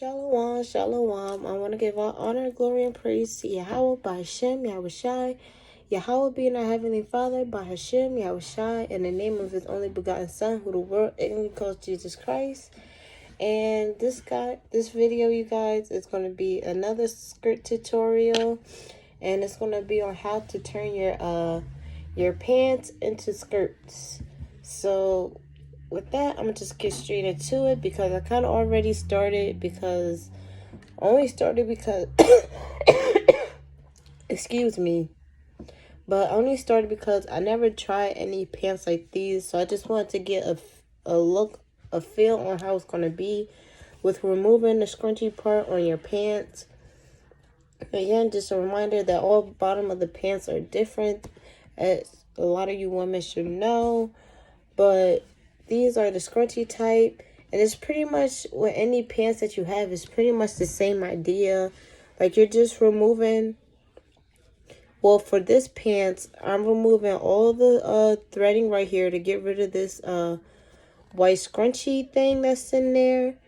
Shalawam, Shalawam. I want to give all honor, glory, and praise to Yahweh by Hashem, Yahushai. Yahweh being our Heavenly Father by Hashem, Yahushai, in the name of His only begotten Son, who the world ignorantly calls Jesus Christ. And this video, you guys, is going to be another skirt tutorial, and it's going to be on how to turn your pants into skirts. So with that, I'm gonna just get straight into it because I kind of already started because excuse me, but I only started because I never tried any pants like these, so I just wanted to get a feel on how it's gonna be with removing the scrunchy part on your pants. Again, just a reminder that all bottom of the pants are different, as a lot of you women should know, but these are the scrunchy type, and it's pretty much with any pants that you have, it's pretty much the same idea. Like, you're just removing, well, for this pants, I'm removing all the threading right here to get rid of this white scrunchy thing that's in there.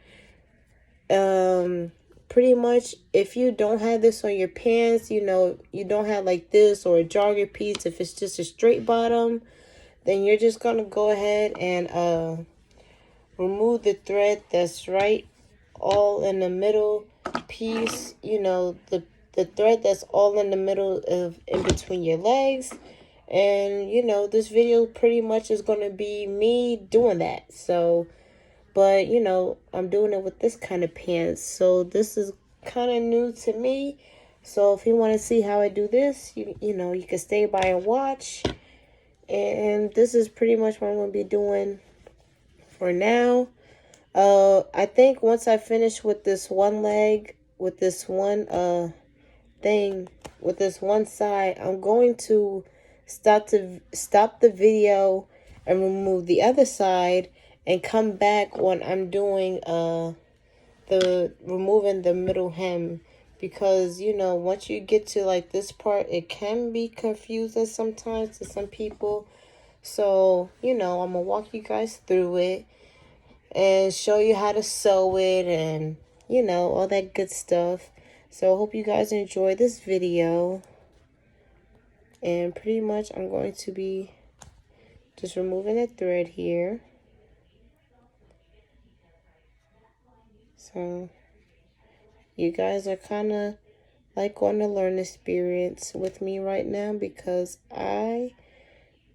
Pretty much, if you don't have this on your pants, you know, you don't have like this or a jogger piece, if it's just a straight bottom, then you're just going to go ahead and remove the thread that's right all in the middle piece. You know, the thread that's all in the middle of in between your legs. And, you know, this video pretty much is going to be me doing that. So, but, you know, I'm doing it with this kind of pants. So this is kind of new to me. So if you want to see how I do this, you know, you can stay by and watch. And this is pretty much what I'm going to be doing for now. I think once I finish with this one leg, with this one thing, with this one side, I'm going to stop the video and remove the other side and come back when I'm doing removing the middle hem. Because, you know, once you get to like this part, it can be confusing sometimes to some people. So, you know, I'm going to walk you guys through it and show you how to sew it and, you know, all that good stuff. So I hope you guys enjoy this video. And pretty much I'm going to be just removing the thread here. So you guys are kind of like on a learning experience with me right now because I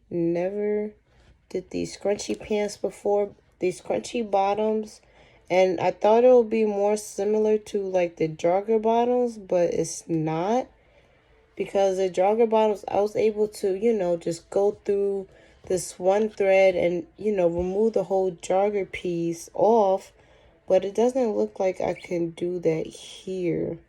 never did these scrunchy pants before, these scrunchy bottoms, and I thought it would be more similar to like the jogger bottoms, but it's not, because the jogger bottoms I was able to, you know, just go through this one thread and, you know, remove the whole jogger piece off. But it doesn't look like I can do that here.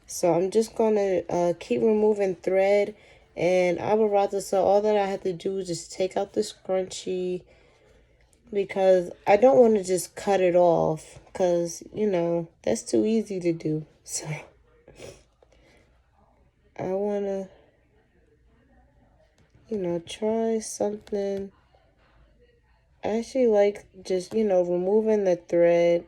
So I'm just going to keep removing thread. And abba, ratazah, all that I have to do is just take out the scrunchie. Because I don't want to just cut it off. Because, you know, that's too easy to do. So I want to, you know, try something. I actually like just, you know, removing the thread,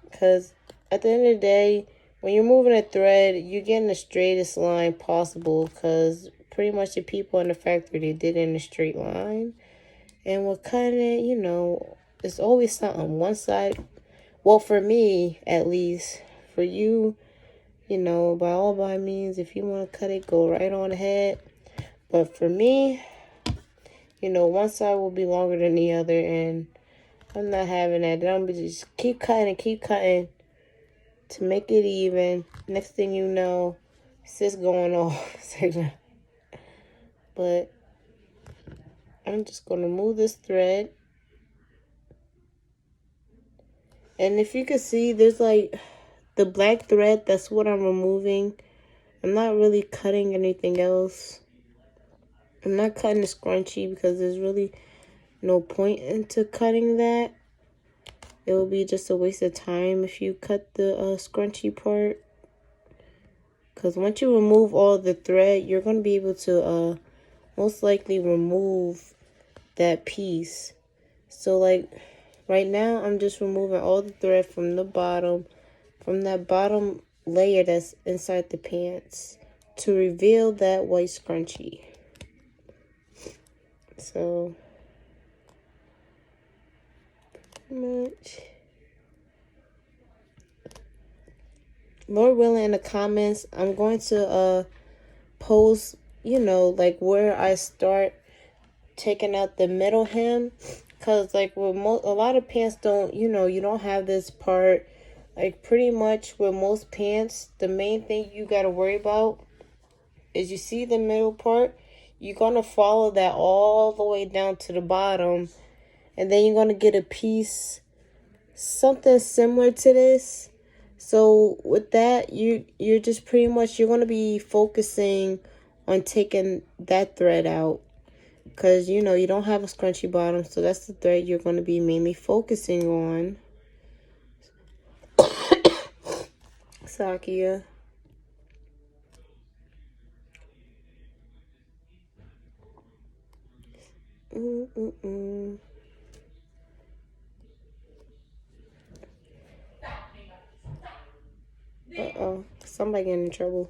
because at the end of the day, when you're moving a thread, you're getting the straightest line possible, because pretty much the people in the factory, they did it in a straight line. And what kind of, you know, it's always something. One side, well, for me, at least, for you, you know, by all means, if you want to cut it, go right on ahead. But for me, you know, one side will be longer than the other, and I'm not having that. Then I'm going to just keep cutting to make it even. Next thing you know, it's just going off. But I'm just going to move this thread. And if you can see, there's like the black thread, that's what I'm removing. I'm not really cutting anything else. I'm not cutting the scrunchie because there's really no point into cutting that. It will be just a waste of time if you cut the scrunchie part. Because once you remove all the thread, you're going to be able to most likely remove that piece. So like right now, I'm just removing all the thread from the bottom, from that bottom layer that's inside the pants to reveal that white scrunchie. So, much. Lord willing, in the comments, I'm going to post, you know, like where I start taking out the middle hem. Because, like, with a lot of pants don't, you know, you don't have this part. Like, pretty much with most pants, the main thing you got to worry about is you see the middle part. You're going to follow that all the way down to the bottom. And then you're going to get a piece, something similar to this. So with that, you're just pretty much, you're going to be focusing on taking that thread out. Because, you know, you don't have a scrunchy bottom. So that's the thread you're going to be mainly focusing on. Sakia. Uh-oh. Somebody getting in trouble.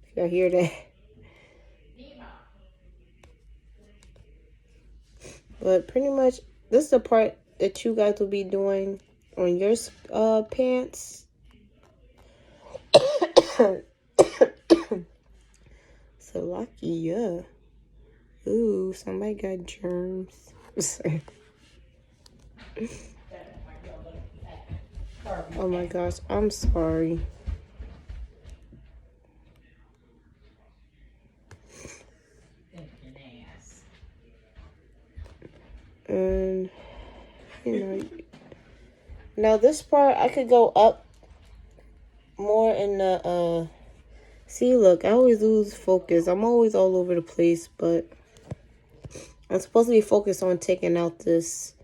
If y'all hear that. But pretty much, this is the part that you guys will be doing on your pants. So lucky, yeah. Ooh, somebody got germs. Oh my gosh, I'm sorry. And, you know, now this part, I could go up more in the, see, look, I always lose focus. I'm always all over the place, but I'm supposed to be focused on taking out this,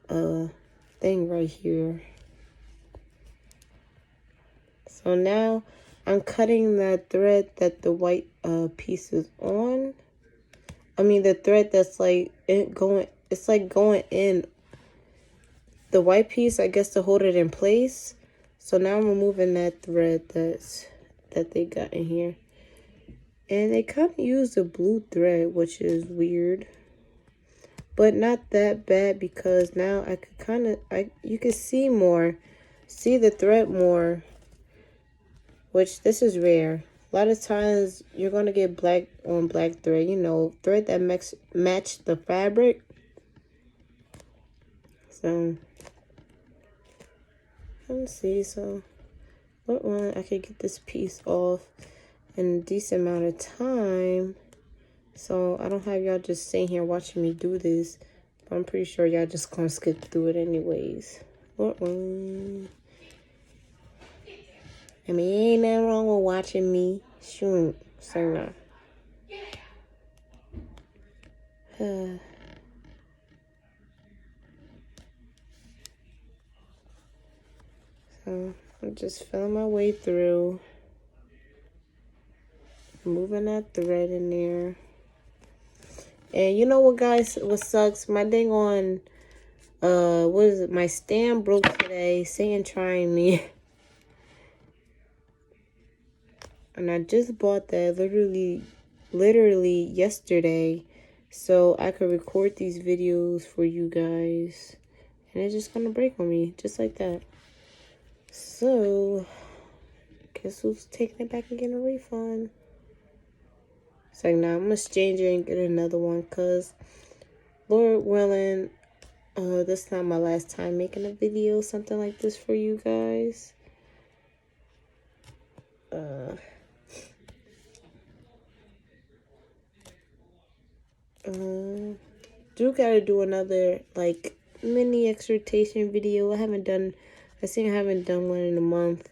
thing right here. So now I'm cutting that thread that the white piece is on. I mean the thread that's like it's like going in the white piece, I guess, to hold it in place. So now I'm removing that thread that they got in here. And they kind of use the blue thread, which is weird. But not that bad, because now I could kind of, you can see the thread more. Which, this is rare. A lot of times, you're going to get black on black thread. You know, thread that match the fabric. So, let's see. So, what one I could get this piece off in a decent amount of time. So, I don't have y'all just sitting here watching me do this. But I'm pretty sure y'all just going to skip through it anyways. What one? I mean, ain't nothing wrong with watching me shoot. So, no. So, I'm just feeling my way through. Moving that thread in there. And you know what, guys? What sucks? My dang on, what is it? My stand broke today. Satan trying me. And I just bought that literally yesterday, so I could record these videos for you guys. And it's just gonna break on me, just like that. So, guess who's taking it back and getting a refund? It's like, nah, I'm gonna exchange it and get another one, because Lord willing, this is not my last time making a video, something like this for you guys. Do gotta do another like mini exhortation video. I haven't done one in a month.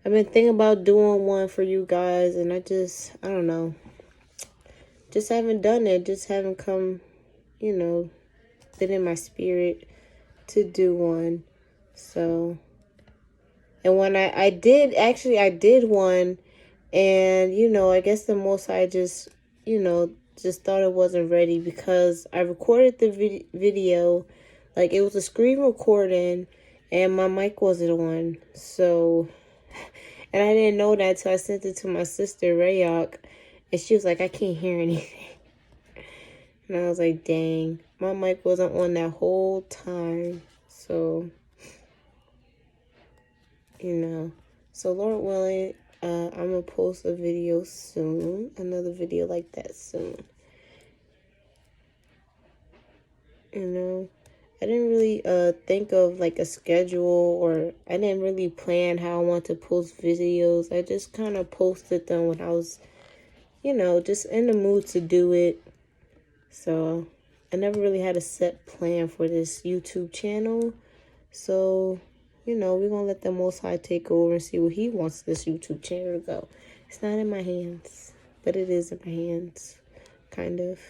I've been thinking about doing one for you guys, and I don't know, just haven't done it. Just haven't come, you know, been in my spirit to do one. So, and when I did one, and you know, I guess the most I just, you know, just thought it wasn't ready, because I recorded the video, like it was a screen recording, and my mic wasn't on. So, and I didn't know that till I sent it to my sister, Rayok, and she was like, I can't hear anything. And I was like, dang, my mic wasn't on that whole time. So, you know, so Lord willing, I'm going to post a video soon, another video like that soon. You know, I didn't really think of like a schedule, or I didn't really plan how I want to post videos. I just kind of posted them when I was, you know, just in the mood to do it. So I never really had a set plan for this YouTube channel. So, you know, we're going to let the Most High take over and see where he wants this YouTube channel to go. It's not in my hands, but it is in my hands, kind of.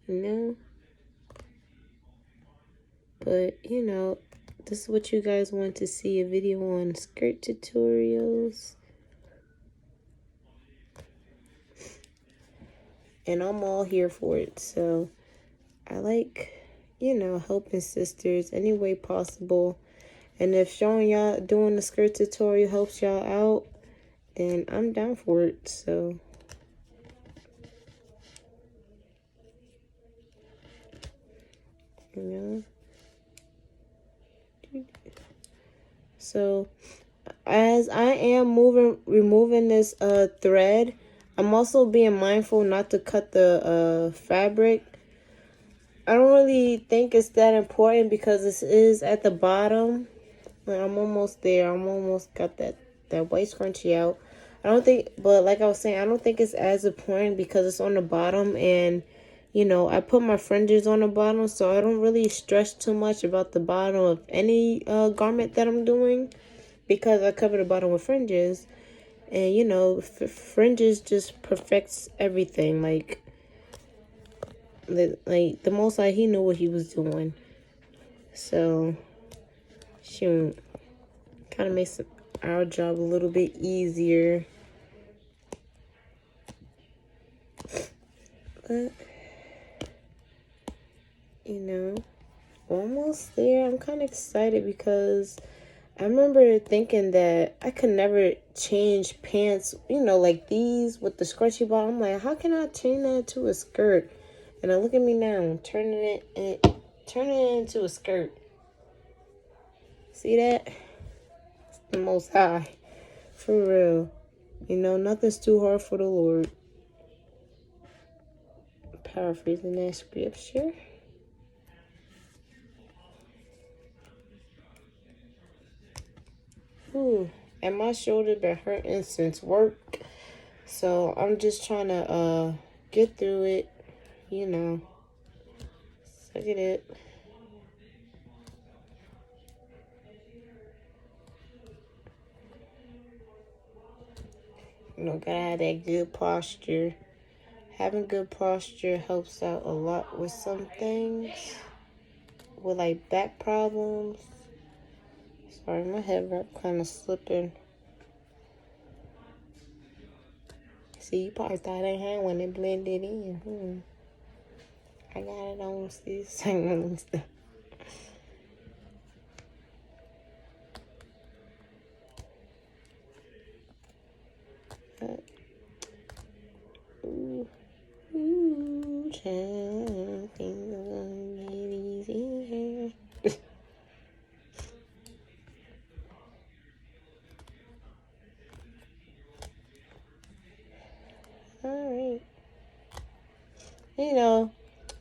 You know? But, you know, this is what you guys want to see, a video on skirt tutorials. And I'm all here for it. So I like, you know, helping sisters any way possible. And if showing y'all doing the skirt tutorial helps y'all out, then I'm down for it. So you know. So as I am removing this thread, I'm also being mindful not to cut the fabric. I don't really think it's that important because this is at the bottom. Like, I'm almost there. I'm almost got that white scrunchie out. I don't think, but like I was saying, I don't think it's as important because it's on the bottom, and you know, I put my fringes on the bottom, so I don't really stress too much about the bottom of any garment that I'm doing because I cover the bottom with fringes. And you know, fringes just perfects everything. Like the Most High, he knew what he was doing. So, shoot, kind of makes our job a little bit easier. But, you know, almost there. I'm kind of excited because I remember thinking that I could never change pants, you know, like these with the scrunchie bottom. I'm like, how can I change that to a skirt? And look at me now, turning it into a skirt. See that? It's the Most High. For real. You know, nothing's too hard for the Lord. Paraphrasing that scripture. Ooh, and my shoulder been hurting since work. So I'm just trying to get through it. You know. Look at it. You know, gotta have that good posture. Having good posture helps out a lot with some things. With like back problems. Sorry, my head wrap kind of slipping. See, you probably thought I had when it blended in. I got it on these segments. Child, things are gonna get easier. Alright. You know,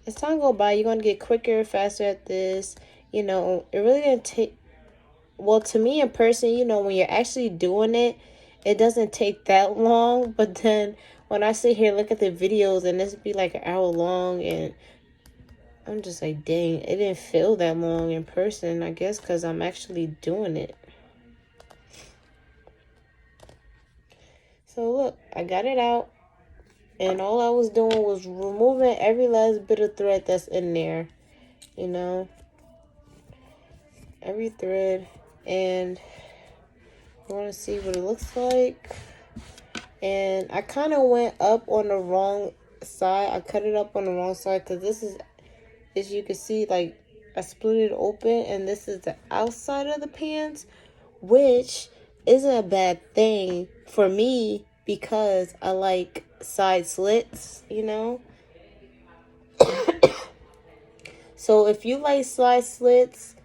as time go by, you're going to get quicker, faster at this. You know, it really didn't take... Well, to me in person, you know, when you're actually doing it, it doesn't take that long. But then when I sit here, look at the videos, and this be like an hour long, and I'm just like, dang, it didn't feel that long in person, I guess, because I'm actually doing it. So, look, I got it out. And all I was doing was removing every last bit of thread that's in there. You know? Every thread. And I want to see what it looks like. And I kind of went up on the wrong side. I cut it up on the wrong side because this is, as you can see, like, I split it open, and this is the outside of the pants, which isn't a bad thing for me because I like side slits, you know. So if you like side slits,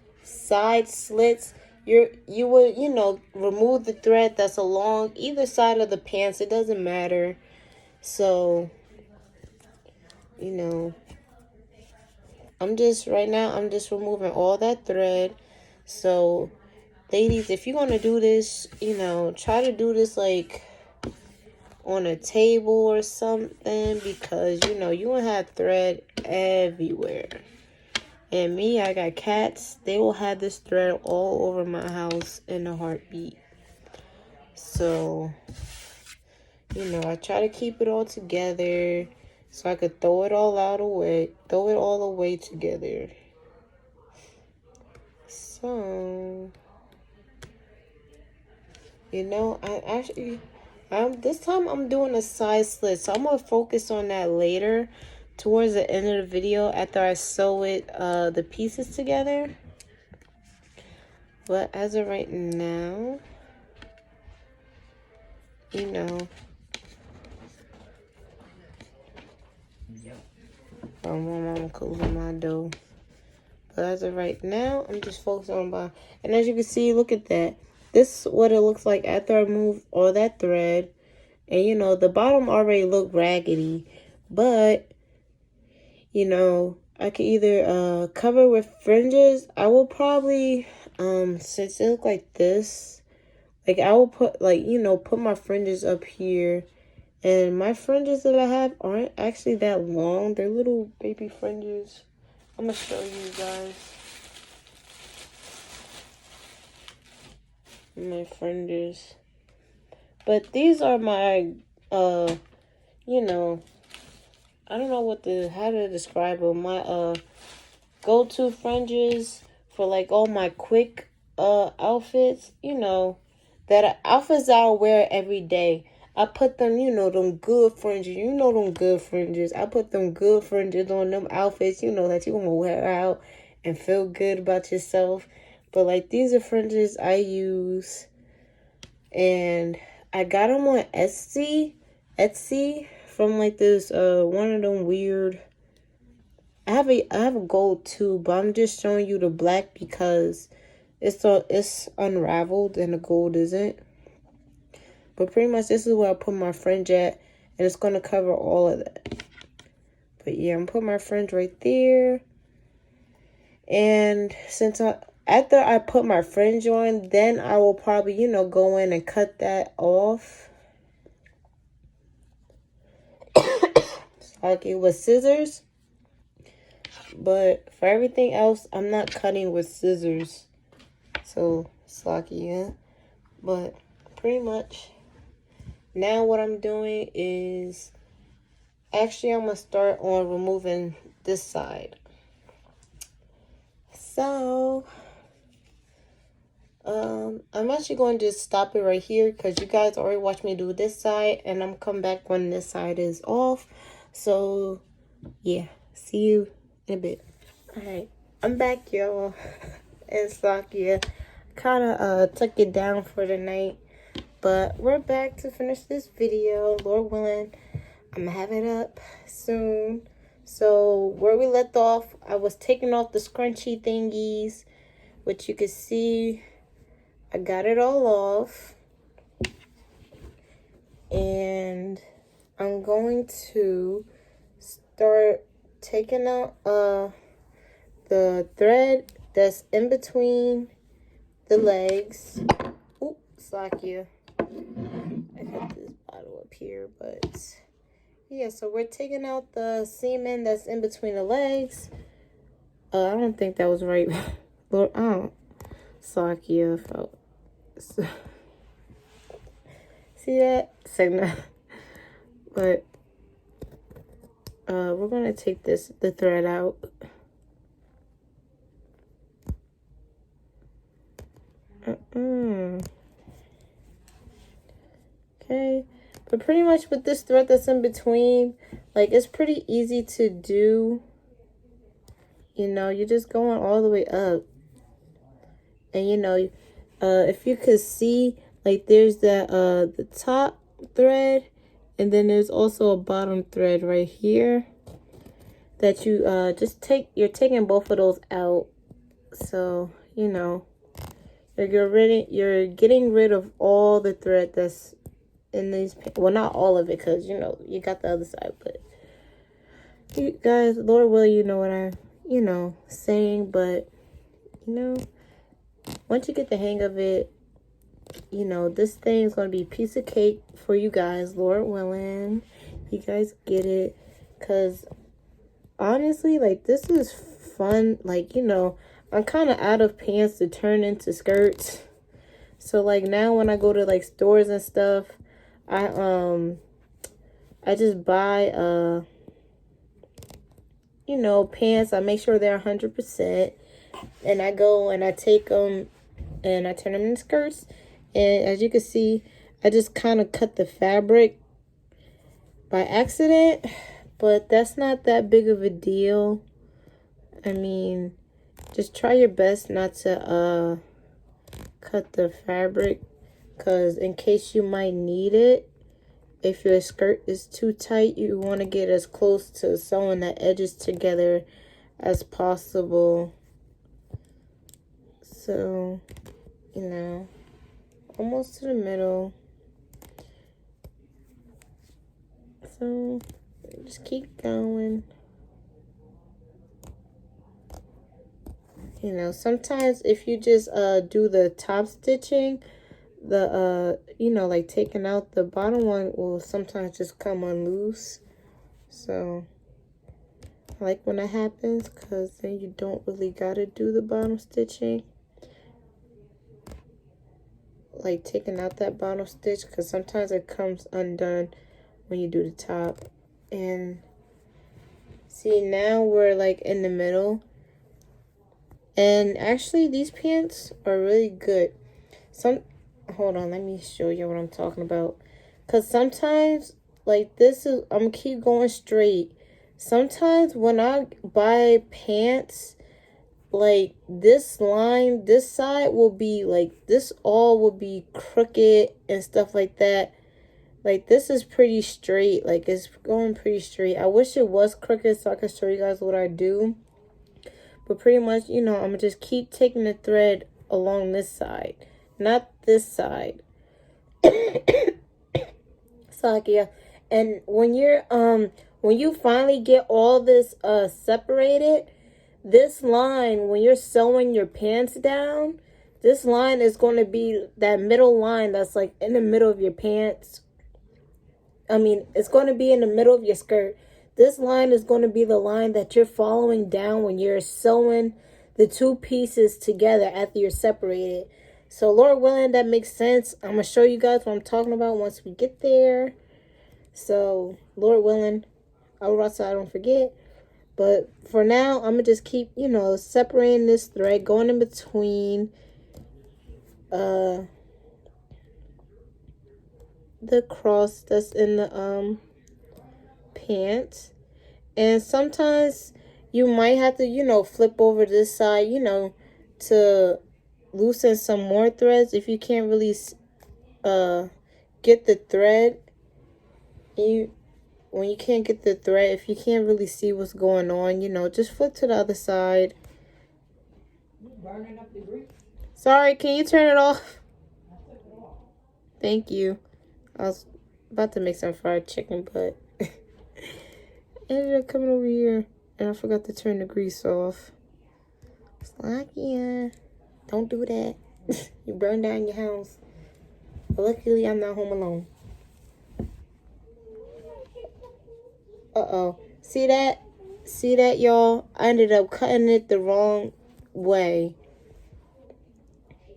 you would, you know, remove the thread that's along either side of the pants. It doesn't matter. So, you know, I'm just removing all that thread. So, ladies, if you're going to do this, you know, try to do this like on a table or something, because, you know, you will have thread everywhere. And me, I got cats. They will have this thread all over my house in a heartbeat. So, you know, I try to keep it all together so I could throw it all away together. So, you know, this time I'm doing a side slit. So I'm going to focus on that later towards the end of the video after I sew the pieces together. But as of right now, you know, I'm closing my door. But as of right now, I'm just focused on and as you can see, look at that. This is what it looks like after I remove all that thread. And you know, the bottom already looked raggedy, but you know, I could either cover with fringes. I will probably since it look like this, like I will put put my fringes up here. And my fringes that I have aren't actually that long. They're little baby fringes. I'm gonna show you guys my fringes. But these are my you know, I don't know how to describe them. My go-to fringes for like all my quick outfits, you know, outfits that I'll wear every day. I put them, you know, them good fringes. You know them good fringes. I put them good fringes on them outfits, you know, that you're going to wear out and feel good about yourself. But, like, these are fringes I use. And I got them on Etsy from, like, this, one of them weird. I have a gold too, but I'm just showing you the black because it's unraveled and the gold isn't. But pretty much this is where I put my fringe at, and it's going to cover all of that. But yeah, I'm putting my fringe right there. And after I put my fringe on, then I will probably, you know, go in and cut that off. Like it with scissors. But for everything else, I'm not cutting with scissors. So, slocky, yeah. But pretty much, now what I'm doing is, actually I'm going to start on removing this side. So, I'm actually going to just stop it right here because you guys already watched me do this side. And I'm coming back when this side is off. So, yeah. See you in a bit. Alright. I'm back, y'all. It's Slocky. Kind of took it down for the night. But we're back to finish this video. Lord willing, I'm going to have it up soon. So, where we left off, I was taking off the scrunchy thingies, which you can see I got it all off. And I'm going to start taking out the thread that's in between the legs. Ooh, Slackia. I got this bottle up here, but yeah, so we're taking out the semen that's in between the legs. I don't think that was right. Lord, Slackia felt. See that? Segna. But we're gonna take the thread out. Okay, but pretty much with this thread that's in between, like, it's pretty easy to do. You know, you're just going all the way up. And, you know, if you could see, like, there's the top thread, and then there's also a bottom thread right here that you you're taking both of those out. So, you know, you're getting rid of all the thread that's in these, well, not all of it, because, you know, you got the other side, but you guys, Lord will, you know what I'm, you know, saying. But, you know, once you get the hang of it, you know, this thing is going to be a piece of cake for you guys, Lord willing. You guys get it. Because, honestly, like, this is fun. Like, you know, I'm kind of out of pants to turn into skirts. So, like, now when I go to, like, stores and stuff, I just buy, you know, pants. I make sure they're 100%. And I go and I take them and I turn them into skirts. And as you can see, I just kind of cut the fabric by accident. But that's not that big of a deal. I mean, just try your best not to cut the fabric. Because in case you might need it, if your skirt is too tight, you want to get as close to sewing the edges together as possible. So, you know, almost to the middle. So, just keep going. You know, sometimes if you just do the top stitching, the you know, like taking out the bottom one will sometimes just come on loose. So I like when that happens, because then you don't really gotta do the bottom stitching, like taking out that bottom stitch, because sometimes it comes undone when you do the top. And see, now we're like in the middle. And actually these pants are really good. Hold on, let me show you what I'm talking about. Because sometimes, like, this is, I'm going to keep going straight. Sometimes when I buy pants, like, this line, this side will be, like, this all will be crooked and stuff like that. Like, this is pretty straight. Like, it's going pretty straight. I wish it was crooked so I could show you guys what I do. But pretty much, you know, I'm going to just keep taking the thread along this side. Not this side. Sakia. And when you finally get all this separated, this line, when you're sewing your pants down, this line is going to be that middle line that's like in the middle of your pants. I mean, it's going to be in the middle of your skirt. This line is going to be the line that you're following down when you're sewing the two pieces together after you're separated. So, Lord willing, that makes sense. I'm going to show you guys what I'm talking about once we get there. So, Lord willing, abba, so I don't forget. But for now, I'm going to just keep, you know, separating this thread, going in between the cross that's in the pants. And sometimes you might have to, you know, flip over this side, you know, to loosen some more threads if you can't really get the thread. When you can't get the thread, if you can't really see what's going on, you know, just flip to the other side. Burning up the grease. Sorry, can you turn it off? Thank you. I was about to make some fried chicken, but ended up coming over here and I forgot to turn the grease off. It's like, yeah, don't do that. You burn down your house. But luckily, I'm not home alone. Uh-oh. See that? See that, y'all? I ended up cutting it the wrong way.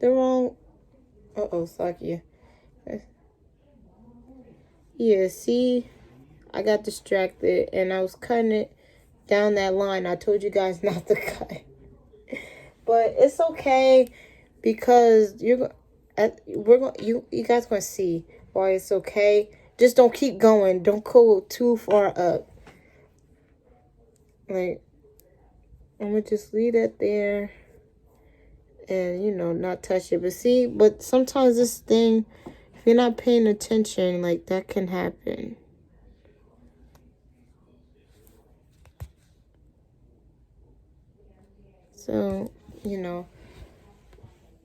Uh-oh, Sakia. Yeah, see? I got distracted and I was cutting it down that line. I told you guys not to cut. But it's okay, because you guys gonna see why it's okay. Just don't keep going. Don't go too far up. Like, I'm gonna just leave that there and, you know, not touch it. But see, but sometimes this thing, if you're not paying attention, like, that can happen. So, you know,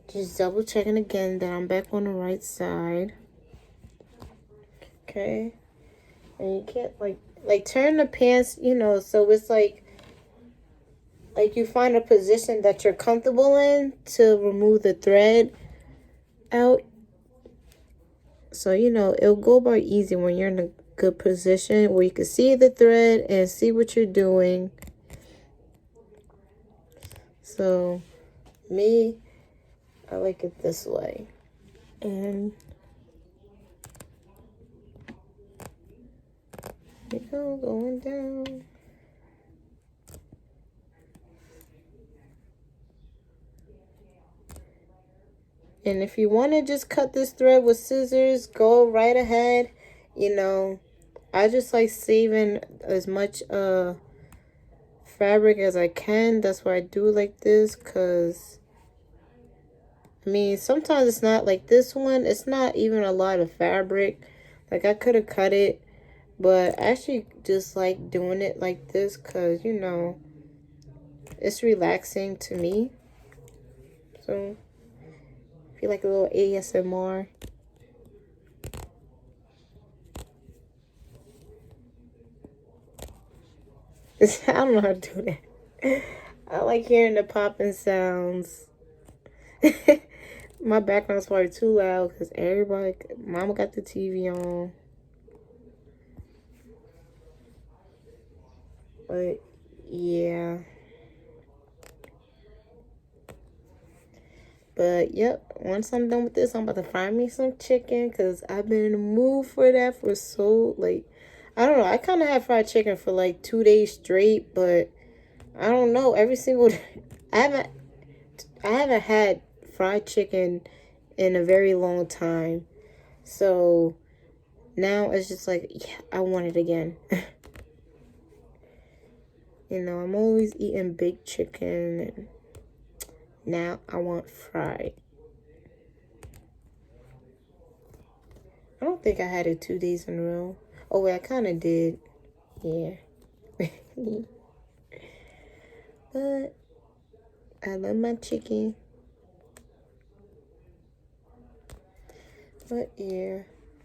just double checking again that I'm back on the right side. Okay. And you can't, like turn the pants, you know, so it's like you find a position that you're comfortable in to remove the thread out. So, you know, it'll go by easy when you're in a good position where you can see the thread and see what you're doing. So, me, I like it this way. And, you know, going down. And if you want to just cut this thread with scissors, go right ahead. You know, I just like saving as much fabric as I can. That's why I do like this, because I mean, sometimes it's not like this one. It's not even a lot of fabric. Like, I could have cut it, but I actually just like doing it like this because, you know, it's relaxing to me. So, I feel like a little ASMR. I don't know how to do that. I like hearing the popping sounds. My background's probably too loud because Mama got the TV on. But, yeah. But, yep, once I'm done with this, I'm about to find me some chicken because I've been in the mood for that for so, like, I don't know. I kind of had fried chicken for, like, 2 days straight, but I don't know. Every single day, I haven't had fried chicken in a very long time. So, now it's just like, yeah, I want it again. You know, I'm always eating baked chicken, and now I want fried. I don't think I had it 2 days in a row. Oh, wait, I kind of did. Yeah. But I love my chicken. But, yeah.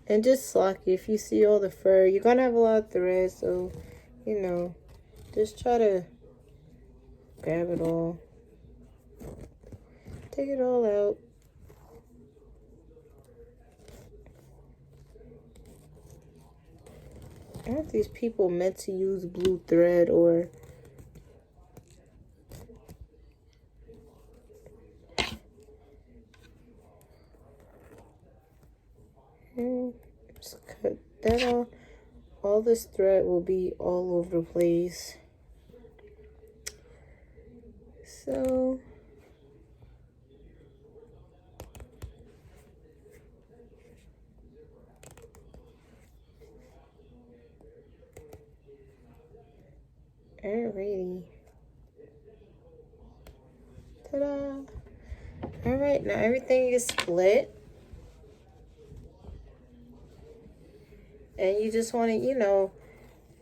And just slack it. If you see all the fur, you're going to have a lot of thread. So, you know, just try to grab it all. Take it all out. Aren't these people meant to use blue thread or... Just cut that off. All this thread will be all over the place. So... Alrighty. Ta-da! Alright, now everything is split. And you just want to, you know,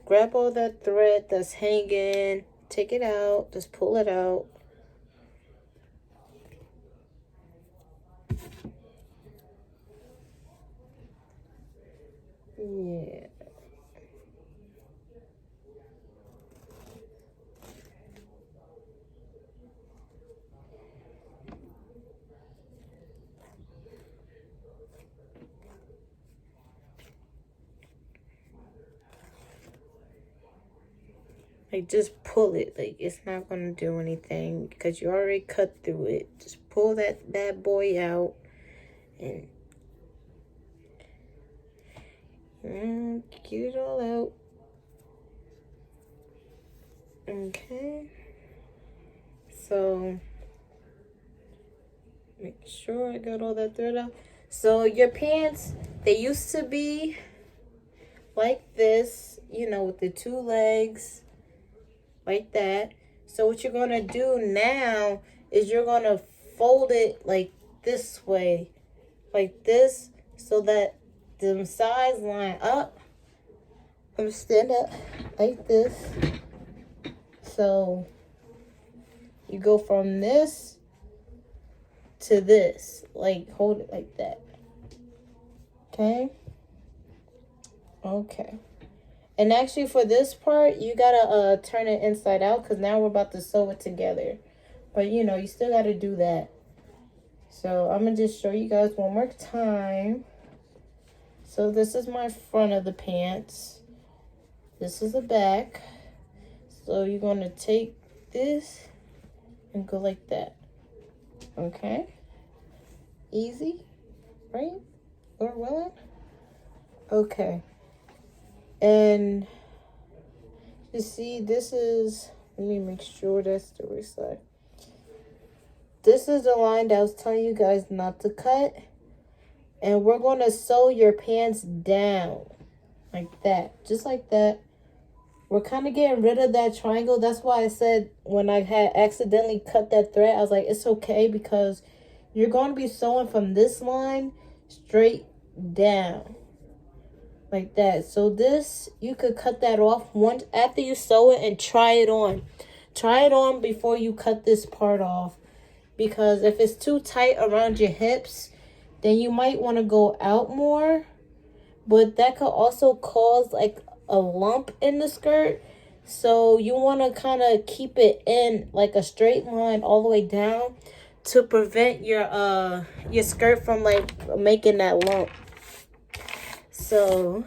grab all that thread that's hanging, take it out, just pull it out. Yeah. Like, just pull it. Like, it's not going to do anything because you already cut through it. Just pull that boy out and get it all out. Okay. So, make sure I got all that thread out. So, your pants, they used to be like this, you know, with the 2 legs. Like that. So what you're going to do now is you're going to fold it like this way, like this, so that the sides line up. I'm going to stand up like this. So you go from this to this, like hold it like that. Okay. Okay. And actually for this part, you gotta turn it inside out, because now we're about to sew it together. But you know, you still gotta do that. So I'm gonna just show you guys one more time. So this is my front of the pants. This is the back. So you're gonna take this and go like that. Okay? Easy, right? Or willing? Okay. And you see, this is, let me make sure that's the right side. This is the line that I was telling you guys not to cut. And we're going to sew your pants down like that, just like that. We're kind of getting rid of that triangle. That's why I said when I had accidentally cut that thread, I was like, it's okay, because you're going to be sewing from this line straight down. Like that. So this, you could cut that off once after you sew it and try it on. Try it on before you cut this part off. Because if it's too tight around your hips, then you might want to go out more. But that could also cause like a lump in the skirt. So you want to kind of keep it in like a straight line all the way down to prevent your skirt from like making that lump. So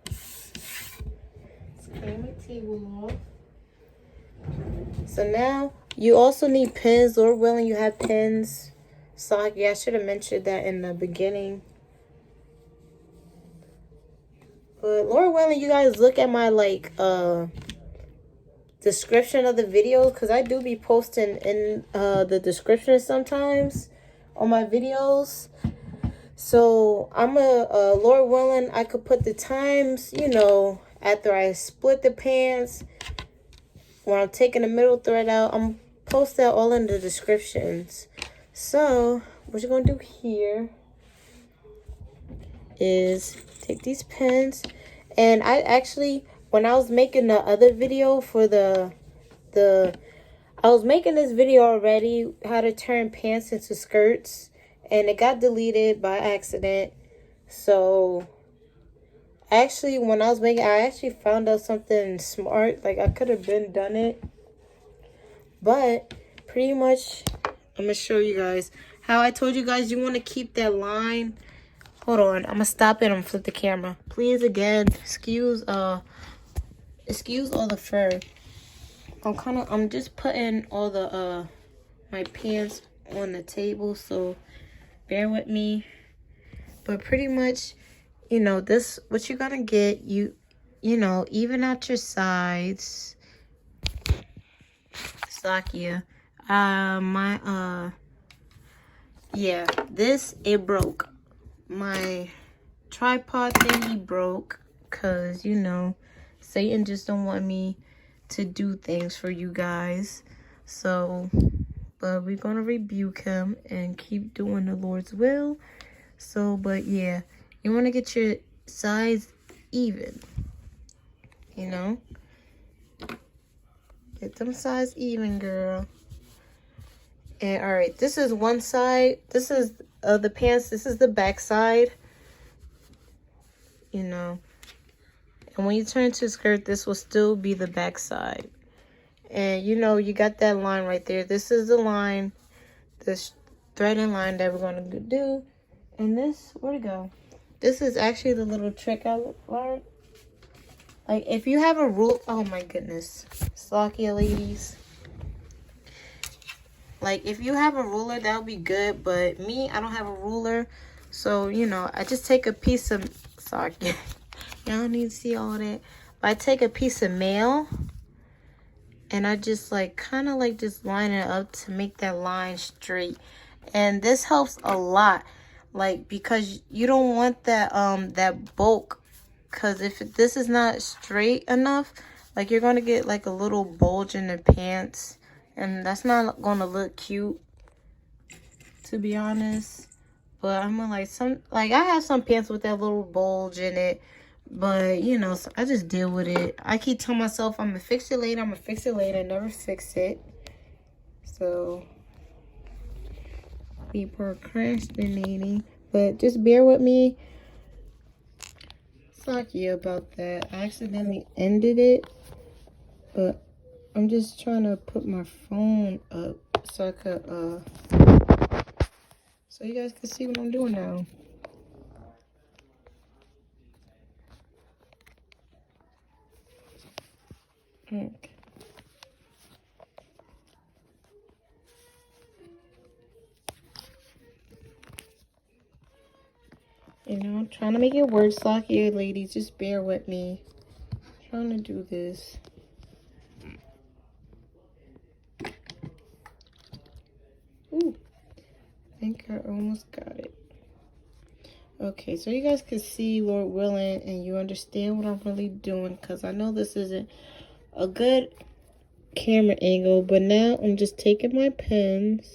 let's clean my table off. So now you also need pins. Lord willing, you have pins. So yeah, I should have mentioned that in the beginning. But Lord willing, you guys look at my like description of the video, because I do be posting in the description sometimes on my videos. So I'm Lord willing, I could put the times, you know, after I split the pants, when I'm taking the middle thread out. I'm post that all in the descriptions. So what you're gonna do here is take these pins, and I actually, when I was making the other video for I was making this video already, how to turn pants into skirts, and it got deleted by accident. So actually, when I was making, I actually found out something smart. Like, I could have been done it, but pretty much I'm gonna show you guys how I told you guys you want to keep that line. Hold on, I'm gonna stop it. I'm gonna flip the camera. Please, again, excuse all the fur. I'm just putting all the my pants on the table, so bear with me. But pretty much, you know, this, what you're gonna get, you know, even out your sides. Sakia. Yeah, this, it broke. My tripod thingy broke, because, you know, Satan just don't want me to do things for you guys. So, but we're gonna rebuke him and keep doing the Lord's will. So, but yeah, you want to get your sides even, you know, get them sides even, girl. And all right, this is one side. This is the pants. This is the back side, you know. And when you turn to a skirt, this will still be the back side. And you know, you got that line right there. This is the line, this threading line that we're going to do. And this, where'd it go? This is actually the little trick I learned. Like, if you have a rule, oh my goodness, Slakia ladies. Like, if you have a ruler, that would be good. But me, I don't have a ruler. So, you know, I just take a piece of, sorry, y'all don't need to see all that. But I take a piece of mail, and I just like, kind of like just line it up to make that line straight. And this helps a lot. Like, because you don't want that that bulk, because if this is not straight enough, Like, you're going to get like a little bulge in the pants. And that's not going to look cute, to be honest. But I'm gonna I have some pants with that little bulge in it. But, you know, so I just deal with it. I keep telling myself I'm gonna fix it later. I'm gonna fix it later. I never fix it. So, be procrastinating. But just bear with me. Sorry about that. I accidentally ended it. But I'm just trying to put my phone up so I could, so you guys can see what I'm doing now. Okay. You know, I'm trying to make it work. Slack here, ladies. Just bear with me. I'm trying to do this. Ooh. I think I almost got it. Okay, so you guys can see, Lord willing, and you understand what I'm really doing. Because I know this isn't a good camera angle. But now I'm just taking my pens.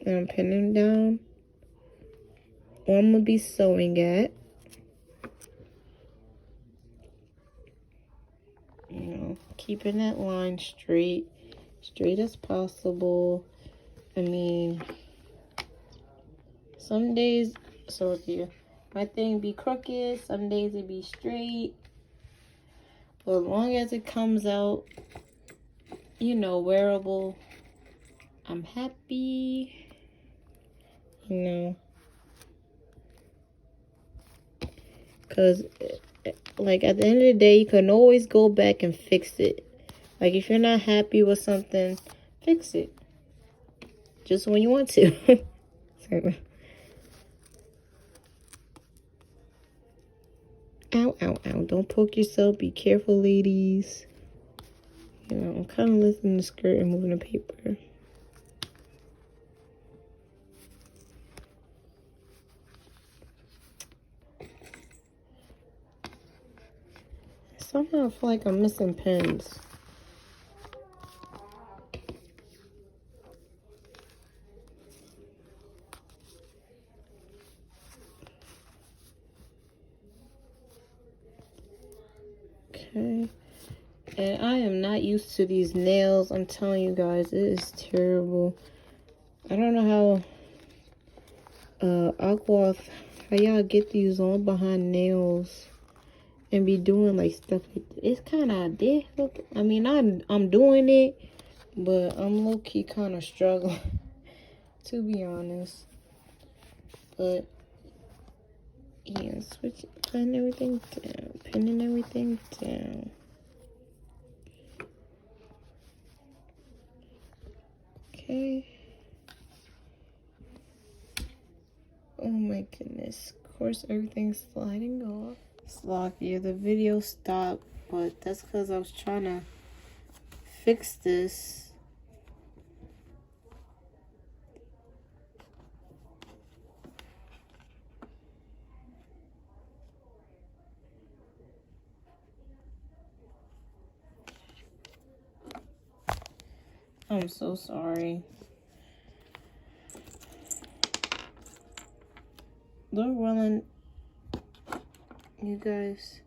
And I'm pinning down where I'm going to be sewing at. You know, keeping that line straight as possible. I mean, some days, so if you, my thing be crooked, some days it be straight. But as long as it comes out, you know, wearable, I'm happy. You know, because like at the end of the day, you can always go back and fix it. Like if you're not happy with something, fix it. Just when you want to. Ow, ow, ow. Don't poke yourself. Be careful, ladies. You know, I'm kind of lifting the skirt and moving the paper. Somehow I feel like I'm missing pens. Okay. And I am not used to these nails. I'm telling you guys, it is terrible. I don't know how Ahchwath, how y'all get these on behind nails and be doing like stuff like this. It's kind of difficult. I mean, I'm doing it, but I'm low-key kind of struggling, to be honest. But yeah, pinning everything down. Okay. Oh my goodness. Of course, everything's sliding off. Slocky, the video stopped, but that's because I was trying to fix this. I'm so sorry. Lord willing, you guys,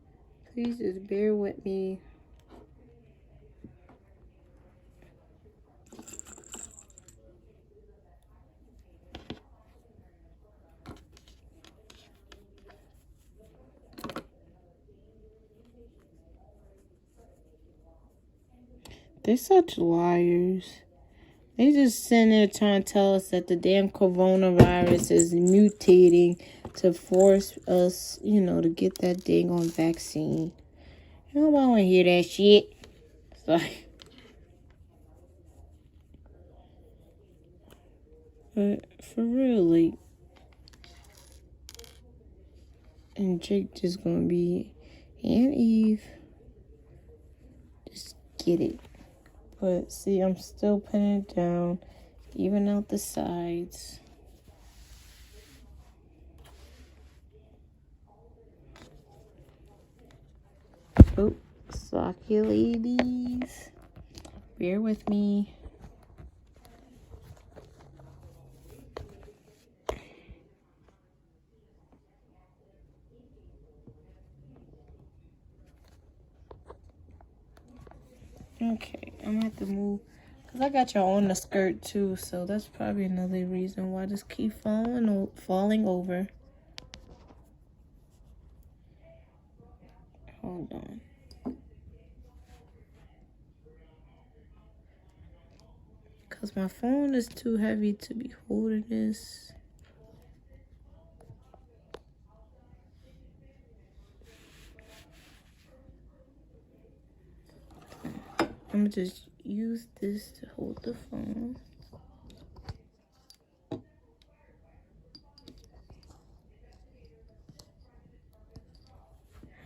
please just bear with me. They're such liars. They just sitting there trying to tell us that the damn coronavirus is mutating to force us, you know, to get that dang on vaccine. Nobody want to hear that shit. It's like, but for real, like, and Jake just gonna be, and Eve, just get it. But see, I'm still pinning it down, even out the sides. Oops. sock you ladies. Bear with me. Okay, I'm gonna have to move because I got y'all on the skirt too, so that's probably another reason why I just keep falling over. Hold on. Because my phone is too heavy to be holding this. I'm gonna just use this to hold the phone.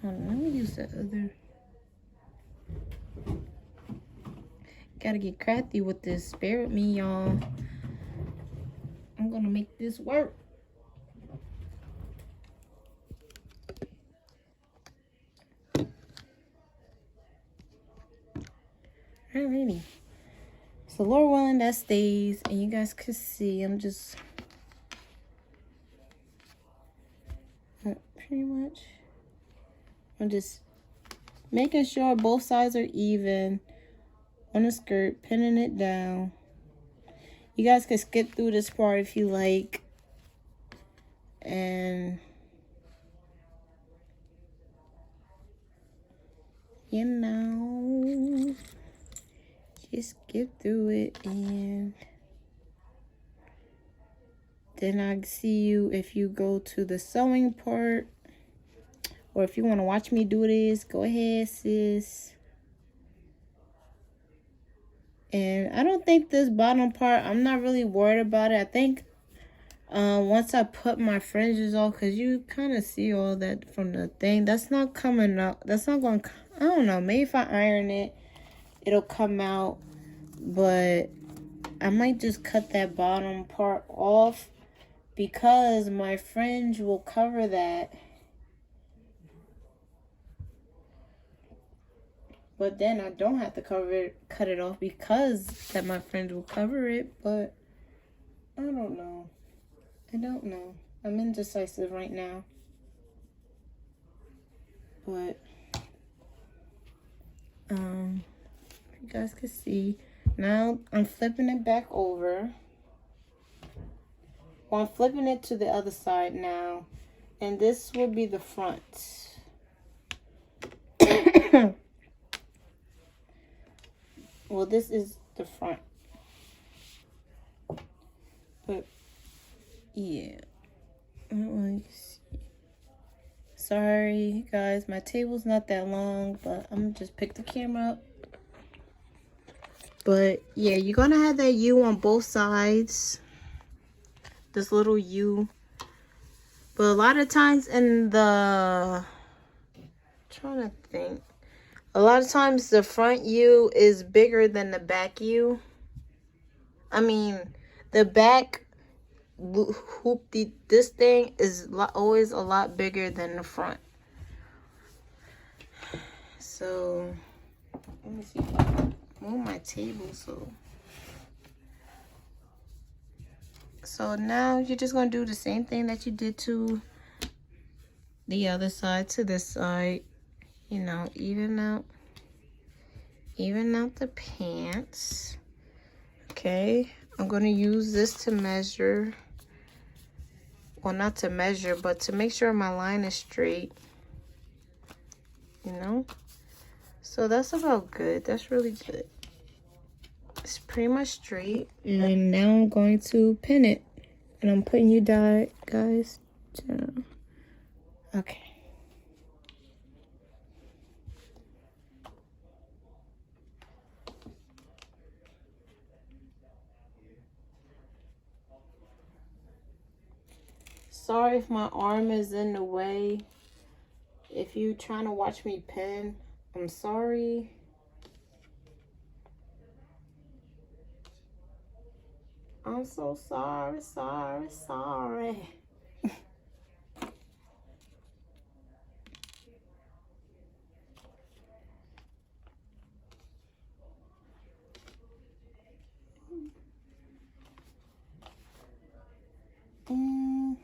Hold on, let me use the other. Gotta get crafty with this. Bear with me, y'all. I'm gonna make this work. Alrighty. So Lord willing, that stays, and you guys could see I'm just pretty much. I'm just making sure both sides are even on the skirt, pinning it down. You guys can skip through this part if you like, and you know, just skip through it, and then I see you if you go to the sewing part, or if you want to watch me do this, go ahead, sis. And I don't think this bottom part, I'm not really worried about it. I think once I put my fringes off, because you kind of see all that from the thing, that's not coming out. That's not going to, I don't know, maybe if I iron it, it'll come out. But I might just cut that bottom part off because my fringe will cover that. But then I don't have to cut it off because that my fringe will cover it. But I don't know. I don't know. I'm indecisive right now. But you guys can see. Now I'm flipping it back over. Well, I'm flipping it to the other side now. And this will be the front. Well, this is the front. But yeah. I don't really see. Sorry, guys. My table's not that long, but I'm gonna just pick the camera up. But yeah, you're gonna have that U on both sides. This little U. But a lot of times in the, trying to think. A lot of times the front U is bigger than the back U. I mean, the back this thing is always a lot bigger than the front. So, let me see if I can move my table. So now you're just going to do the same thing that you did to the other side, to this side. You know, even out the pants. Okay, I'm going to use this to measure. Well, not to measure, but to make sure my line is straight. You know? So that's about good. That's really good. It's pretty much straight. And now I'm going to pin it. And I'm putting you down, guys. Down. Okay. Sorry if my arm is in the way. If you're trying to watch me pin, I'm sorry. I'm so sorry. And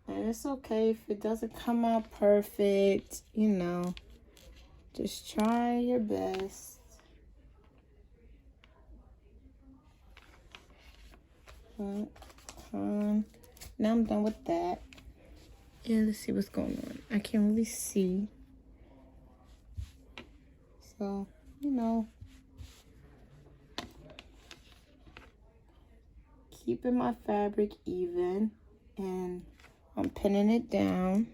it's okay if it doesn't come out perfect, you know. Just try your best. Now I'm done with that. Yeah, let's see what's going on. I can't really see. So, you know, keeping my fabric even, and I'm pinning it down.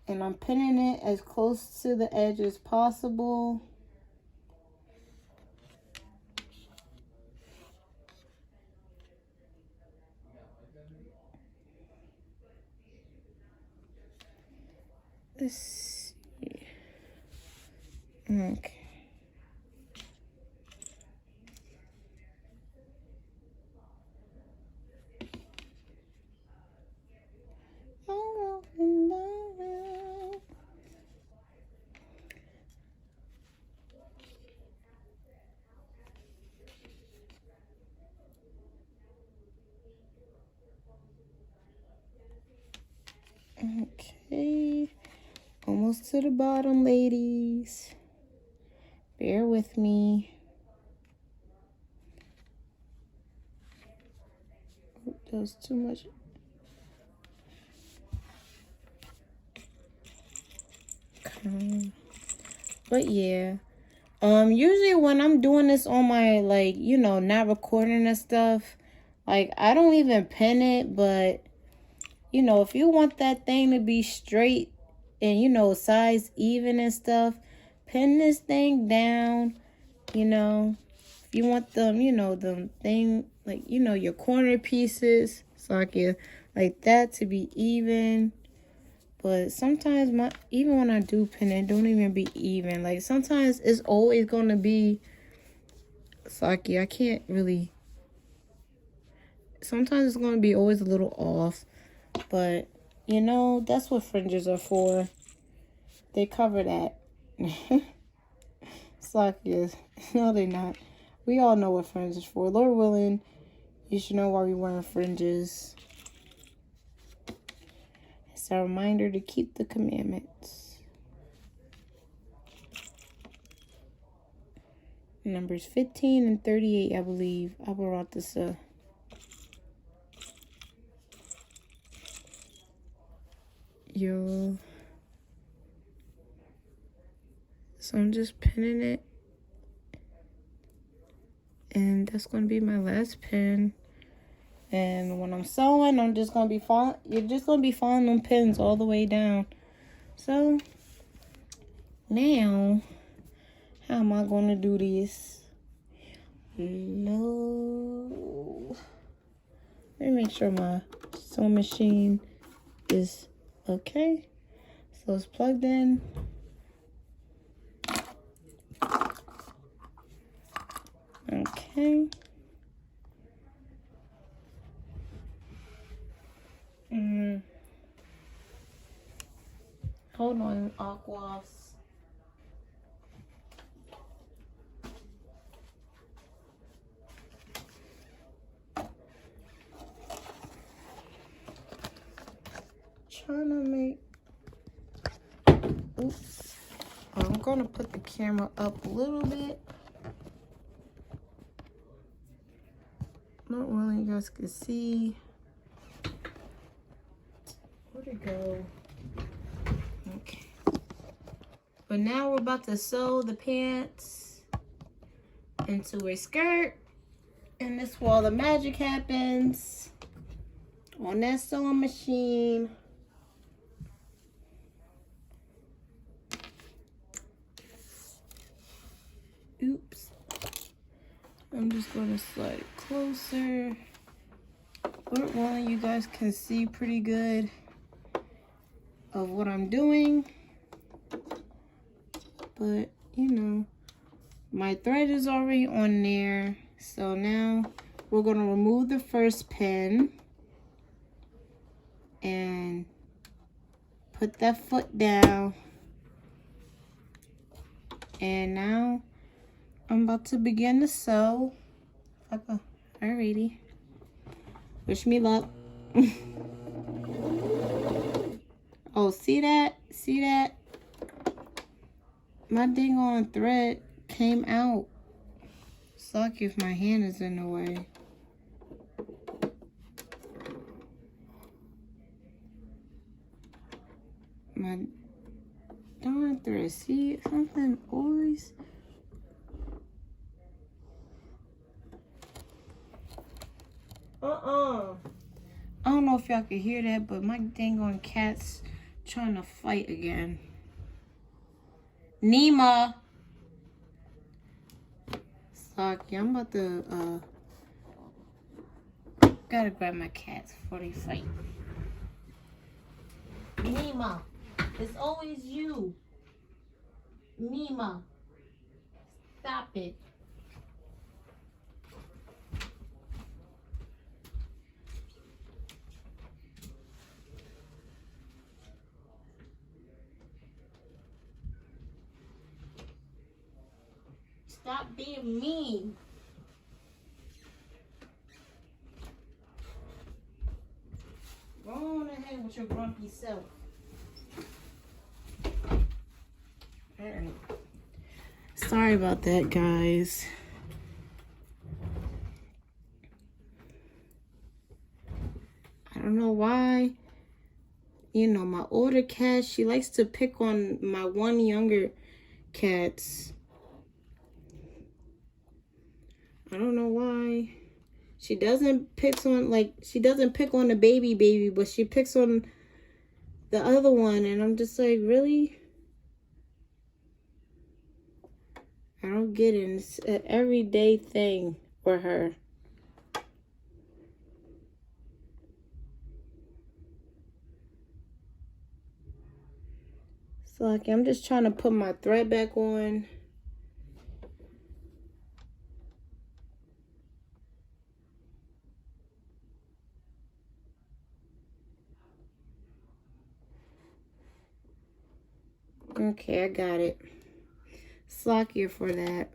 And I'm pinning it as close to the edge as possible. Let's see. Okay. Okay, almost to the bottom, ladies. Bear with me. Oh, that was too much. But yeah, usually when I'm doing this on my, like, you know, not recording and stuff, like, I don't even pin it. But you know, if you want that thing to be straight and, you know, size even and stuff, pin this thing down. You know, if you want them, you know, the thing, like, you know, your corner pieces, so like that to be even. But sometimes even when I do pin it, don't even be even. Like, sometimes it's always gonna be Saki. I can't really. Sometimes it's gonna be always a little off. But you know, that's what fringes are for. They cover that. Saki. No, they're not. We all know what fringes is for. Lord willing, you should know why we're wearing fringes. It's a reminder to keep the commandments. Numbers 15 and 38, I believe. Abba, ratazah. Yo. So I'm just pinning it. And that's going to be my last pin. And when I'm sewing, I'm just going to be following. You're just going to be following them pins all the way down. So now, how am I going to do this? No. Let me make sure my sewing machine is okay. So it's plugged in. Okay. Hold on, Ahchwaths. Trying to make. Oops. I'm gonna put the camera up a little bit. Not really, you guys can see. Where'd it go? Okay. But now we're about to sew the pants into a skirt. And this is where all the magic happens. On that sewing machine. Oops. I'm just going to slide it closer. Lord willing, you guys can see pretty good of what I'm doing. But, you know, my thread is already on there. So now we're going to remove the first pin. And put that foot down. And now I'm about to begin to sew. Okay. Alrighty. Wish me luck. Oh, see that? See that? My dang on thread came out. Suck if my hand is in the way. My darn thread. See, something always. I don't know if y'all can hear that, but my dang on cat's trying to fight again. Nima. Sorry, I'm about to gotta grab my cats before they fight. Nima, it's always you. Nima, stop it. Stop being mean. Go on ahead with your grumpy self. Alright. Sorry about that, guys. I don't know why. You know, my older cat, she likes to pick on my one younger cats. I don't know why. She doesn't pick on, like, she doesn't pick on the baby, but she picks on the other one. And I'm just like, really? I don't get it. It's an everyday thing for her. So, like, I'm just trying to put my thread back on. Okay, I got it. Slackier for that.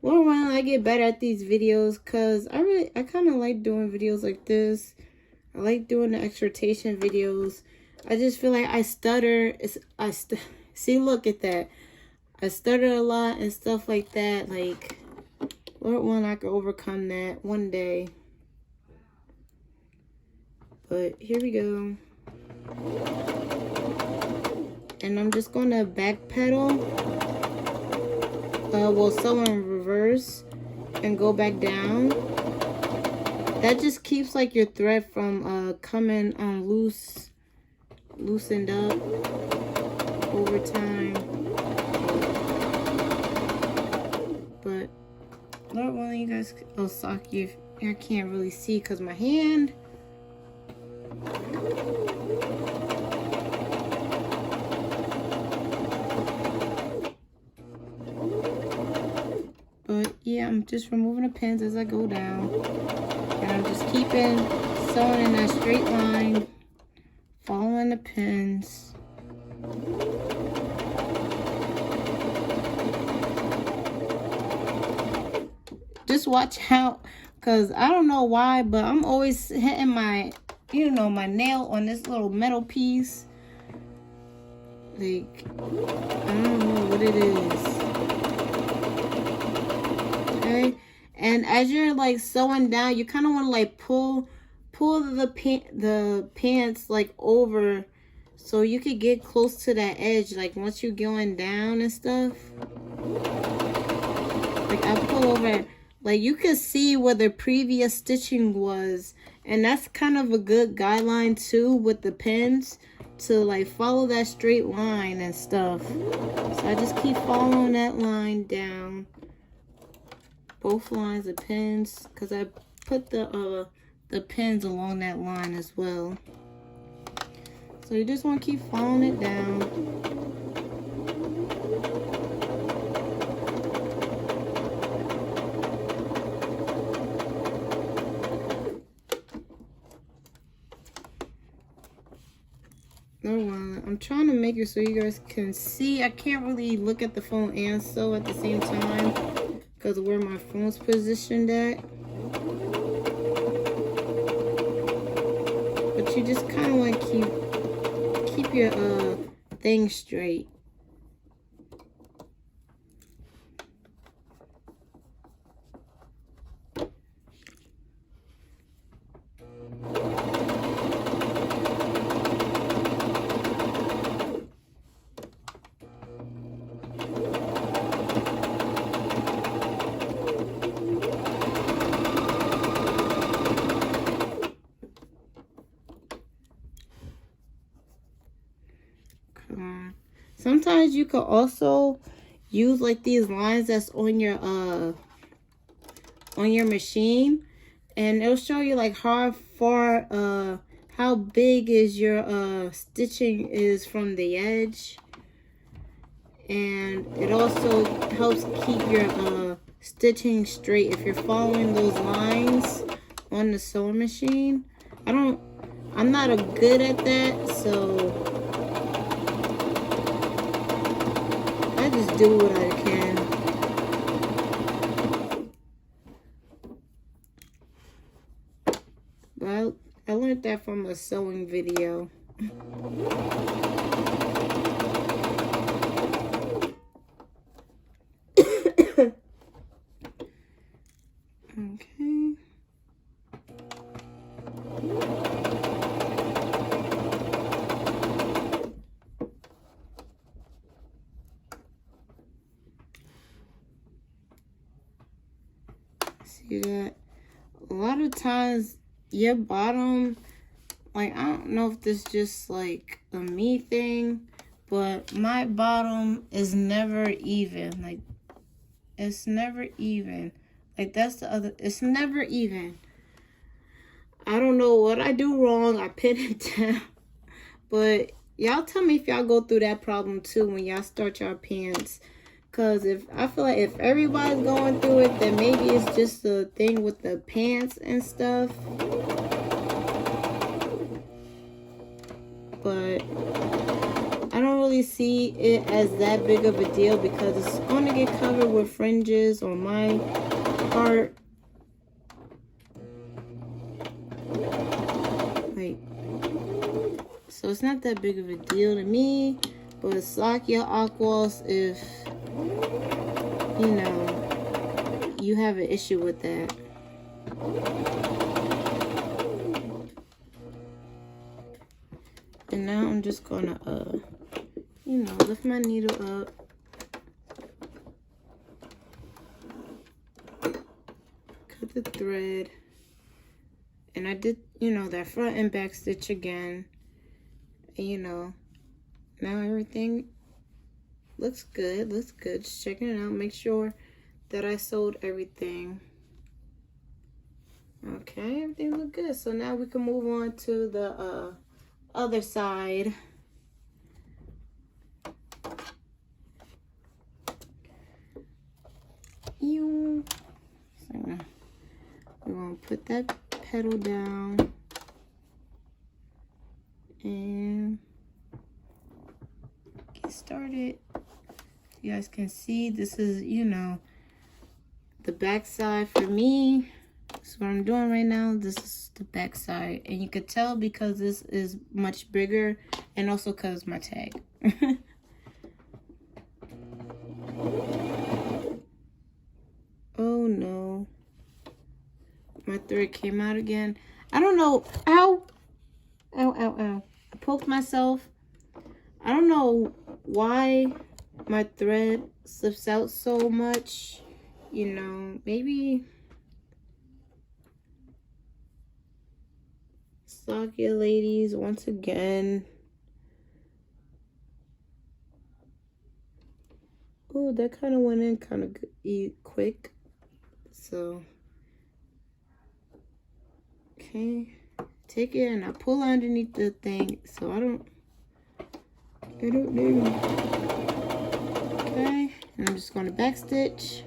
Well, when I get better at these videos, cause I kind of like doing videos like this. I like doing the exhortation videos. I just feel like I stutter. See, look at that. I stutter a lot and stuff like that. Like, Lord willing, I can overcome that one day. But here we go. And I'm just going to backpedal. We'll sew in reverse and go back down. That just keeps like your thread from coming loosened up over time. But Lord willing, you guys, oh, sock you. I can't really see because my hand. But yeah, I'm just removing the pins as I go down. And I'm just keeping sewing in that straight line, following the pins. Just watch out, because I don't know why, but I'm always hitting my, you know, my nail on this little metal piece. Like, I don't know what it is. Okay, and as you're like sewing down, you kind of want to like pull the pants like over, so you could get close to that edge. Like once you're going down and stuff, like I pull over, like you can see where the previous stitching was, and that's kind of a good guideline too with the pins, to like follow that straight line and stuff. So I just keep following that line down. Both lines of pins, because I put the pins along that line as well. So you just want to keep following it down. No one. I'm trying to make it so you guys can see. I can't really look at the phone and sew at the same time because of where my phone's positioned at. But you just kind of want to keep your thing straight. Sometimes you could also use like these lines that's on your machine, and it'll show you like how far how big is your stitching is from the edge, and it also helps keep your stitching straight if you're following those lines on the sewing machine. I'm not good at that, so I just do what I can. Well, I learned that from a sewing video. Okay. See that? A lot of times your bottom, like, I don't know if this just like a me thing, but my bottom is never even. Like, it's never even. Like, that's the other, it's never even. I don't know what I do wrong. I pin it down. But y'all tell me if y'all go through that problem too when y'all start your pants. Because I feel like if everybody's going through it, then maybe it's just the thing with the pants and stuff. But I don't really see it as that big of a deal because it's going to get covered with fringes on my part. Like, so it's not that big of a deal to me. But Shalawam Ahchwath, if you know you have an issue with that. And now I'm just gonna you know, lift my needle up. Cut the thread. And I did, you know, that front and back stitch again. And you know, now everything looks good. Just checking it out. Make sure that I sewed everything. Okay, everything look good. So now we can move on to the other side. So we're gonna put that pedal down and get started. You guys can see this is, you know, the back side for me. So what I'm doing right now, this is the back side, and you could tell because this is much bigger, and also because my tag. Oh no, my thread came out again. I don't know. Ow, ow, ow, ow. I poked myself. I don't know why my thread slips out so much. You know, maybe Shalawam ladies, once again. Oh, that kind of went in kind of quick. So, okay, take it and I pull underneath the thing so I don't know. Okay, and I'm just going to back stitch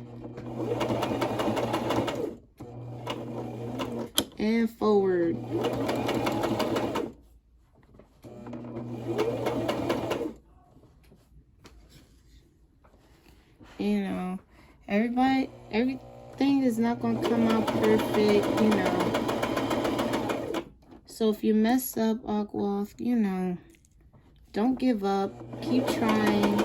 and forward. everything is not going to come out perfect, you know. So if you mess up, Ahchwath, you know, don't give up. Keep trying.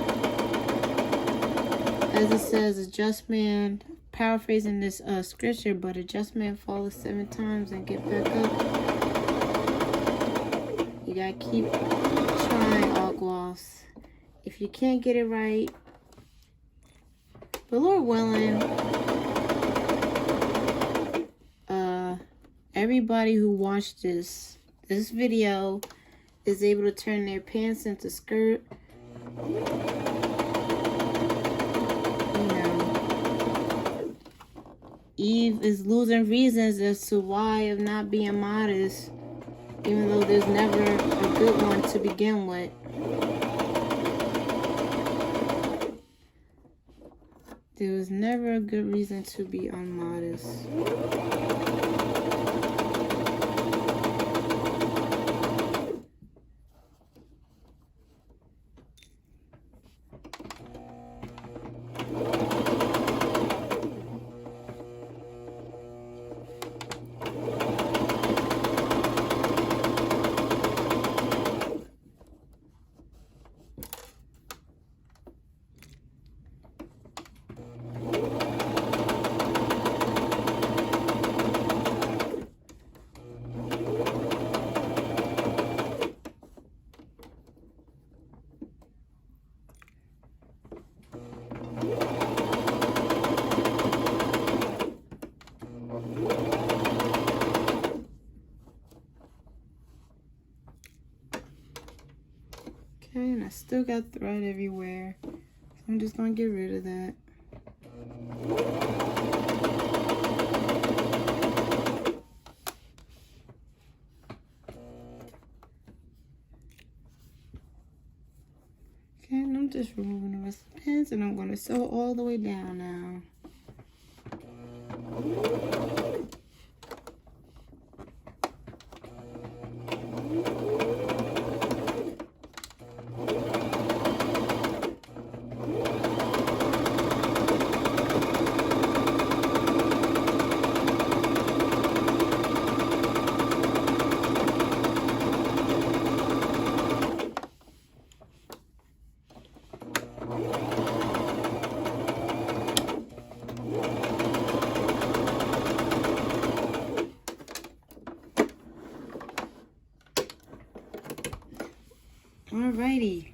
As it says, a just man, paraphrasing this scripture, but a just man falls 7 times and get back up. You gotta keep trying, Ahchwath. If you can't get it right, but Lord willing, everybody who watched this video is able to turn their pants into skirt. Eve is losing reasons as to why of not being modest, even though there's never a good one to begin with. There was never a good reason to be unmodest. Okay, and I still got thread everywhere, so I'm just gonna get rid of that. Okay, and I'm just removing the rest of the pins, and I'm gonna sew all the way down now. Alrighty,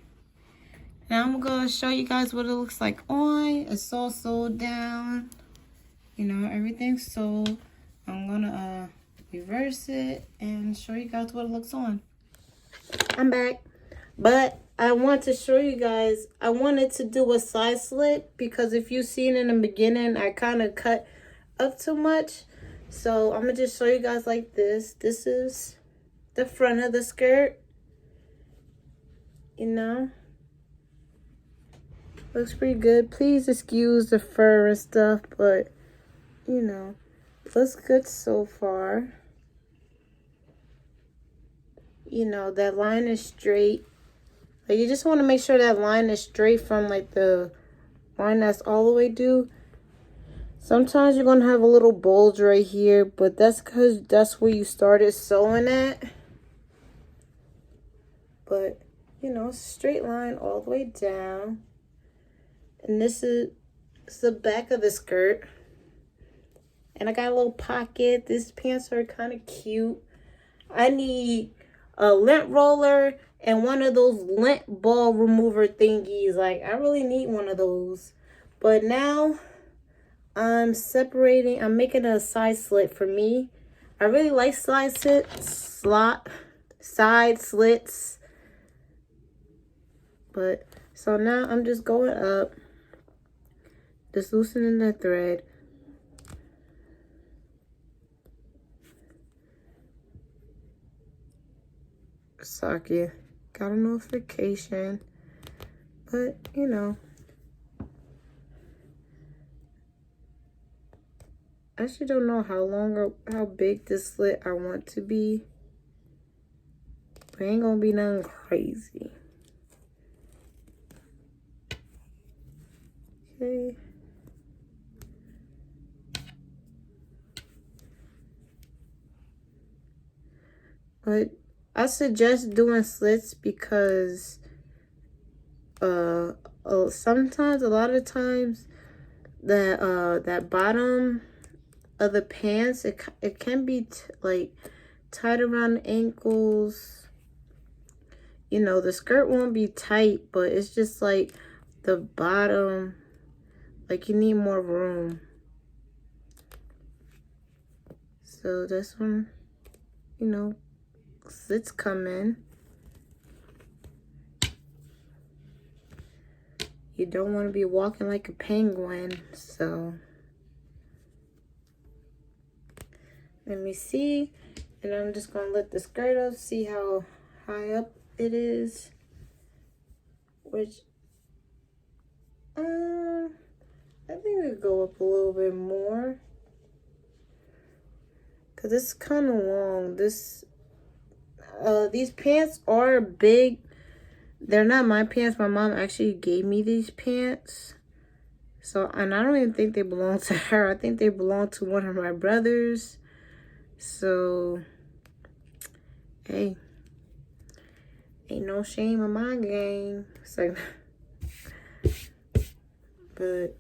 now I'm gonna show you guys what it looks like on. It's all sewed down, you know, everything's sewed. I'm gonna reverse it and show you guys what it looks on. I'm back, but I want to show you guys, I wanted to do a side slit because if you seen in the beginning, I kind of cut up too much. So I'm gonna just show you guys like this. This is the front of the skirt. You know, looks pretty good. Please excuse the fur and stuff, but you know, looks good so far. You know, that line is straight. Like, you just want to make sure that line is straight from like the line that's all the way due. Sometimes you're gonna have a little bulge right here, but that's because that's where you started sewing at. But you know, straight line all the way down. And this is the back of the skirt. And I got a little pocket. These pants are kind of cute. I need a lint roller and one of those lint ball remover thingies. Like, I really need one of those. But now I'm separating. I'm making a side slit for me. I really like side slits. But so now I'm just going up, just loosening the thread. Sorry, got a notification, but you know, I actually don't know how long or how big this slit I want to be, but it ain't gonna be nothing crazy. Okay. But I suggest doing slits because sometimes, a lot of times, that bottom of the pants, it can be like tight around the ankles. You know, the skirt won't be tight, but it's just like the bottom, like you need more room. So this one, you know, slits come in. You don't want to be walking like a penguin, so let me see. And I'm just going to lift the skirt up, see how high up it is. Which, I think it'll go up a little bit more. Because it's kind of long. These pants are big. They're not my pants. My mom actually gave me these pants. So, and I don't even think they belong to her. I think they belong to one of my brothers. So, hey, ain't no shame in my game. So, but,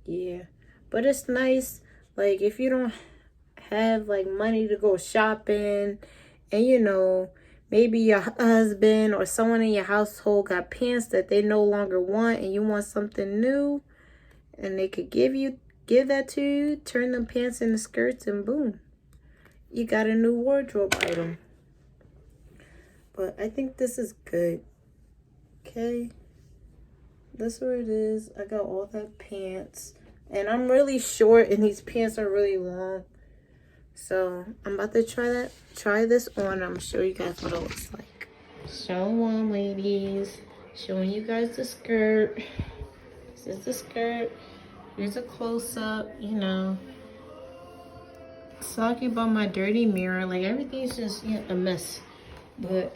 yeah. But it's nice, like, if you don't have, like, money to go shopping, and, you know, maybe your husband or someone in your household got pants that they no longer want, and you want something new, and they could give that to you, turn them pants into skirts, and boom, you got a new wardrobe item. But I think this is good. Okay, that's where it is. I got all that pants, and I'm really short, and these pants are really long. So I'm about to try this on. I'm gonna show you guys what it looks like. Shalom, ladies. Showing you guys the skirt. This is the skirt. Here's a close-up, you know. Talking about my dirty mirror. Like, everything's just, you know, a mess. But,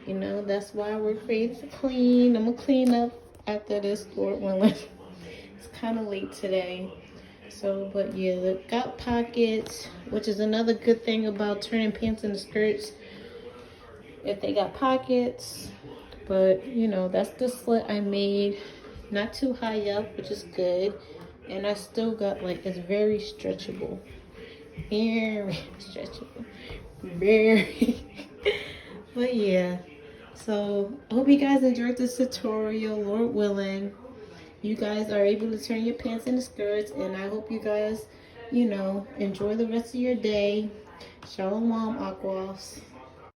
you know, that's why we're created to clean. I'm gonna clean up after this, Lord willing. It's kind of late today. So, but yeah, they got pockets, which is another good thing about turning pants into skirts. If they got pockets, but you know, that's the slit I made. Not too high up, which is good. And I still got, like, it's very stretchable. Very stretchable. Very. But yeah. So, I hope you guys enjoyed this tutorial, Lord willing. You guys are able to turn your pants into skirts, and I hope you guys, you know, enjoy the rest of your day. Shalawam Ahchwath.